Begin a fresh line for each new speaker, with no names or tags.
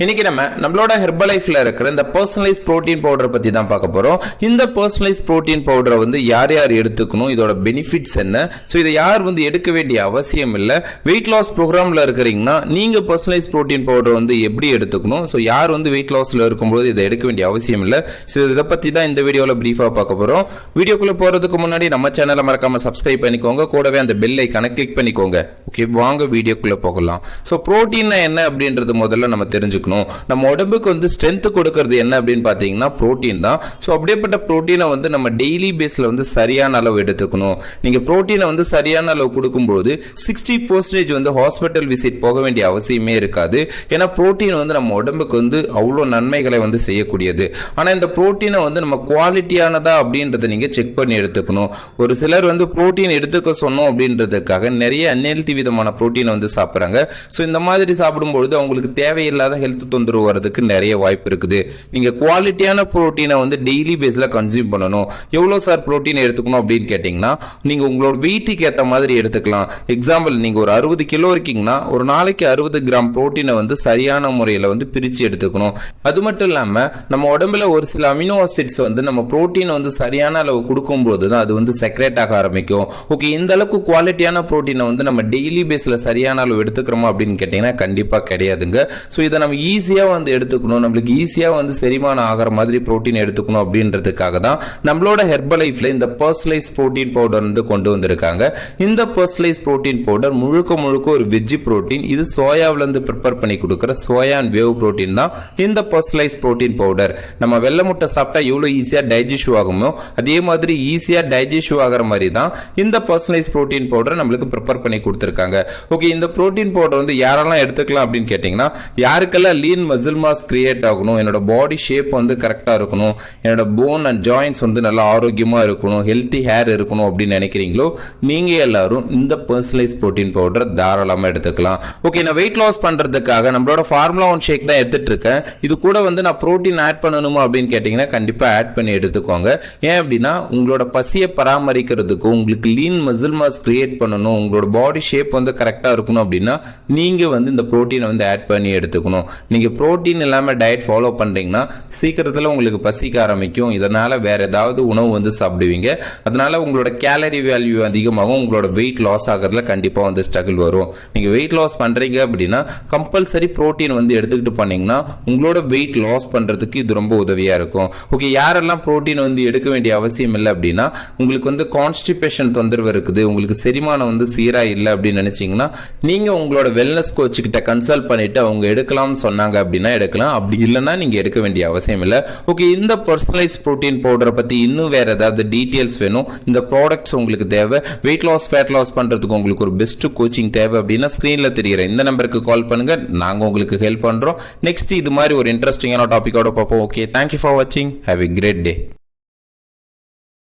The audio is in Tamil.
இன்னைக்கு நம்மளோட ஹெர்பலைஃப்ல இருக்கிற இந்த பர்சனலைஸ் புரோட்டீன் பவுடர் பத்தி தான் பார்க்க போறோம். இந்த பர்சனலைஸ் புரோட்டீன் பவுடரை யார் யார் எடுத்துக்கணும், இதோட பெனிஃபிட்ஸ் என்ன, ஸோ இதை யார் எடுக்க வேண்டிய அவசியம் இல்லை. வெயிட் லாஸ் ப்ரோக்ராம்ல இருக்கிறீங்கன்னா நீங்க பர்சனலைஸ் புரோட்டீன் பவுடர் எப்படி எடுத்துக்கணும், ஸோ யார் வெயிட் லாஸ்ல இருக்கும்போது இதை எடுக்க வேண்டிய அவசியம் இல்லை. ஸோ இதை பத்தி தான் இந்த வீடியோவில் பிரீஃபா பார்க்க போறோம். வீடியோக்குள்ள போறதுக்கு முன்னாடி நம்ம சேனலை மறக்காம சப்ஸ்கிரைப் பண்ணிக்கோங்க, கூடவே அந்த பெல் ஐக்கானை கிளிக் பண்ணிக்கோங்க. ஓகே, வாங்க வீடியோக்குள்ள போகலாம். ஸோ புரோட்டீன் என்ன அப்படின்றது முதல்ல நம்ம தெரிஞ்சுக்கணும். நம்ம உடம்புக்கு ஸ்ட்ரென்த் கொடுக்கிறது என்ன அப்படின்னு பாத்தீங்கன்னா புரோட்டீன் தான். ஸோ அப்படியேப்பட்ட புரோட்டீனை நம்ம டெய்லி பேஸ்ல சரியான அளவு எடுத்துக்கணும். நீங்க புரோட்டீனை சரியான அளவு கொடுக்கும்போது 60% ஹாஸ்பிட்டல் விசிட் போக வேண்டிய அவசியமே இருக்காது. ஏன்னா புரோட்டீன் நம்ம உடம்புக்கு அவ்வளோ நன்மைகளை செய்யக்கூடியது. ஆனா இந்த புரோட்டீனை நம்ம குவாலிட்டியானதா அப்படின்றத நீங்க செக் பண்ணி எடுத்துக்கணும். ஒரு சிலர் புரோட்டீன் எடுத்துக்க சொன்னோம் அப்படின்றதுக்காக நிறைய அன்ஹெல்தி விதமான புரோட்டீனை சாப்பிட்றாங்க. ஸோ இந்த மாதிரி சாப்பிடும்போது அவங்களுக்கு தேவையில்லாத ஹெல்த் தொந்தரவு வரதுக்கு நிறைய வாய்ப்பு இருக்குது. நீங்க குவாலிட்டியான புரோட்டீனை டெய்லி பேஸ்ல கன்சியூம் பண்ணணும். எவ்வளவு சார் புரோட்டீன் எடுத்துக்கணும் அப்படின்னு கேட்டீங்கன்னா நீங்க உங்களோட வெயிட்டுக்கு ஏற்ற மாதிரி எடுத்துக்கலாம். எக்ஸாம்பிள், நீங்க ஒரு 60 கிலோ இருக்கீங்கன்னா ஒரு நாளைக்கு 60 கிராம் புரோட்டீனை சரியான முறையில பிரிச்சு எடுத்துக்கணும். அது மட்டும் இல்லாம நம்ம உடம்புல ஒரு சில அமினோ ஆசிட்ஸ் நம்ம புரோட்டீன் சரியான அளவு கொடுக்கும் போது தான் அது செக்ரேட் ஆக ஆரம்பிக்கும். ஓகே, இந்த அளவுக்கு குவாலிட்டியான புரோட்டீனை நம்ம டெய்லி பேஸ்ல சரியான அளவு எடுத்துக்கிறோமா அப்படின்னு கேட்டீங்கன்னா கண்டிப்பா கிடையாதுங்க. ஸோ இதை நம்ம ஈஸியா எடுத்துக்கணும், நம்மளுக்கு ஈஸியா செரிமானம் ஆகிற மாதிரி புரோட்டீன் எடுத்துக்கணும் அப்படின்றதுக்காக தான் நம்மளோட ஹெர்பலைஃப்ல இந்த பர்சனலைஸ் புரோட்டீன் பவுடர் கொண்டு வந்திருக்காங்க. இந்த பர்சனலைஸ் புரோட்டீன் பவுடர் முழுக்க ஒரு வெஜ் புரோட்டீன். இது சோயாவில ப்ரிப்பேர் பண்ணி கொடுக்கிற சோயா அண்ட் வேவ் புரோட்டீன் தான் இந்த பர்சனலைஸ் புரோட்டீன் பவுடர். நம்ம வெள்ளை முட்டை சாப்பிட்டா எவ்வளவு ஈஸியா டைஜஸ்டிவ் ஆகுமோ அதே மாதிரி ஈஸியா டைஜஸ்டிவ் ஆகிற மாதிரி தான் இந்த பர்சனலைஸ் புரோட்டீன் பவுடர் நம்மளுக்கு ப்ரிப்பேர் பண்ணி கொடுத்திருக்காங்க. ஓகே, இந்த புரோட்டீன் பவுடர் யாரெல்லாம் எடுத்துக்கலாம் அப்படின்னு கேட்டீங்கன்னா யாருக்கெல்லாம் லீன் மசில் மாஸ் கிரியேட் ஆகணும், என்னோட பாடி ஷேப் கரெக்டா இருக்கணும், என்னோட போன் அண்ட் ஜாயின்ஸ் நல்லா ஆரோக்கியமா இருக்கணும், ஹெல்த்தி ஹேர் இருக்கணும் அப்படின்னு நினைக்கிறீங்களோ நீங்க எல்லாரும் இந்த பர்சனலைஸ் புரோட்டீன் பவுடர் தாராளமா எடுத்துக்கலாம். ஓகே, நான் வெயிட் லாஸ் பண்றதுக்காக நம்மளோட ஃபார்முலா 1 ஷேக் தான் எடுத்துட்டு இருக்கேன். இது கூட நான் புரோட்டீன் ஆட் பண்ணணுமா அப்படின்னு கேட்டீங்கன்னா கண்டிப்பா ஆட் பண்ணி எடுத்துக்கோங்க. ஏன் அப்படின்னா உங்களோட பசியை பராமரிக்கிறதுக்கும் உங்களுக்கு லீன் மசில் மாஸ் கிரியேட் பண்ணணும், உங்களோட பாடி ஷேப் கரெக்டா இருக்கணும் அப்படின்னா நீங்க இந்த புரோட்டீனை ஆட் பண்ணி எடுத்துக்கணும். நீங்க புரோட்டீன் இல்லாம டயட் ஃபாலோ பண்றீங்கன்னா சீக்கிரத்துல உங்களுக்கு பசிக்க ஆரம்பிக்கும். இதனால வேற ஏதாவது உணவு சாப்பிடுவீங்க. அதனால உங்களோட கேலரி வேல்யூ அதிகமாகும், உங்களோட வெயிட் லாஸ் ஆகிறதுல கண்டிப்பா ஸ்ட்ரகிள் வரும். நீங்க வெயிட் லாஸ் பண்றீங்க அப்படின்னா கம்பல்சரி புரோட்டீன் எடுத்துக்கிட்டு பண்ணீங்கன்னா உங்களோட வெயிட் லாஸ் பண்றதுக்கு இது ரொம்ப உதவியா இருக்கும். ஓகே, யாரெல்லாம் புரோட்டீன் எடுக்க வேண்டிய அவசியம் இல்லை அப்படின்னா உங்களுக்கு கான்ஸ்டிபேஷன் தொந்தரவு இருக்குது, உங்களுக்கு செரிமானம் சீரா இல்லை அப்படின்னு நினைச்சீங்கன்னா நீங்க உங்களோட வெல்னஸ் கோச் கிட்ட கன்சல்ட் பண்ணிட்டு அவங்க எடுக்கலாம்னு சொன்னாங்க அப்படின்னா எடுக்கலாம். அப்படி இல்லைன்னா நீங்க எடுக்க வேண்டிய அவசியம் இல்லை. ஓகே, இந்த பர்சனலைஸ் புரோட்டீன் பவுடரை பத்தி இன்னும் வேற ஏதாவது டீடைல்ஸ் வேணும், இந்த ப்ராடக்ட்ஸ் உங்களுக்கு தேவை, வெயிட் லாஸ் ஃபேட் லாஸ் பண்றதுக்கு உங்களுக்கு ஒரு பெஸ்ட் கோச்சிங் தேவை அப்படின்னா ஸ்கிரீன்ல தெரிகிற இந்த நம்பருக்கு கால் பண்ணுங்க, நாங்க உங்களுக்கு ஹெல்ப் பண்றோம். நெக்ஸ்ட் இது மாதிரி ஒரு இன்ட்ரெஸ்டிங்கான டாபிக்கோட பார்ப்போம். ஓகே, தேங்க்யூ ஃபார் வாட்சிங், ஹேவ் எ கிரேட் டே.